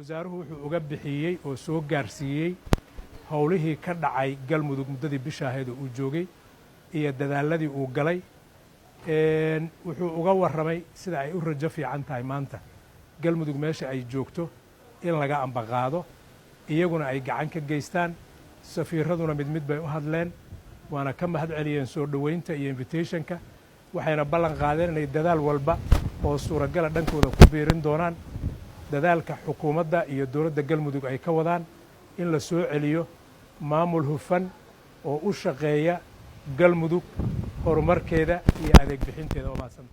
wasaaruhu wuxuu uga bixiyey oo soo gaarsiiyey howlihii ka dhacay galmudug muddadii bisha ahayd oo uu joogay iyo dadaaladii uu galay wuxuu uga warramay sida ay u rajo fiican tahay maanta galmudug meesha ay joogto in laga ambaqaado iyaguna ay gacan ka geystaan safiiraduna mid mid bay u hadleen waana ka mahad celiyeen soo dhoweynta iyo invitationka waxayna ballan qaadeen inay dadaal walba oo suuragala dhankooda ku biirin doonaan dadaalka xukuumadda iyo dowladda galmudug ay ka wadaan in la soo celiyo maamul hufan oo u shaqeeya galmudug horumarkeeda iyo adeeg bixinteeda oo mahadsan